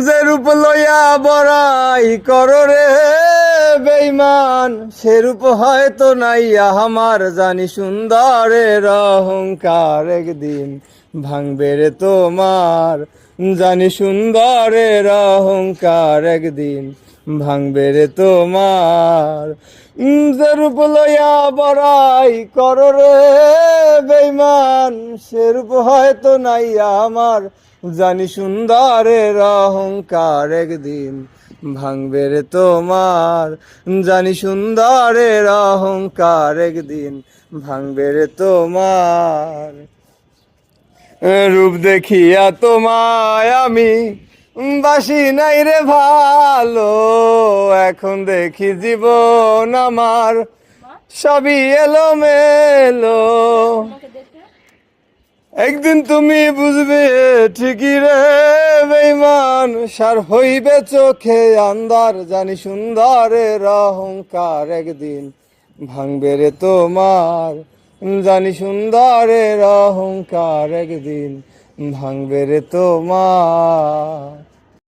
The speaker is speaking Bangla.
যে রূপ লইয়া বড়াই করো রে বেঈমান, সে রূপ হয়তো নাই আমার, জানি সুন্দরের অহংকার একদিন ভাঙবে রে তোমার, জানি সুন্দরের অহংকার একদিন ভাঙবে রে তোমার। যে রূপ লইয়া বড়াই করো রে বেঈমান, সে রূপ হয়তো নাই আমার, জানি সুন্দরের অহংকার একদিন ভাঙবে রে তোমার, জানি সুন্দরের অহংকার একদিন ভাঙবে রে তোমার। রূপ দেখিয়া তোমায় আমি বাসি নাই রে ভালো, এখন দেখি জীবন আমার সবই এলোমেলো। একদিন তুমি বুঝবে ঠিকই রে বেঈমান, সার হইবে চোখে আন্ধার, জানি সুন্দরের অহংকার একদিন ভাঙবে রে তোমার, জানি সুন্দরের অহংকার একদিন ভাঙবে রে তোমার।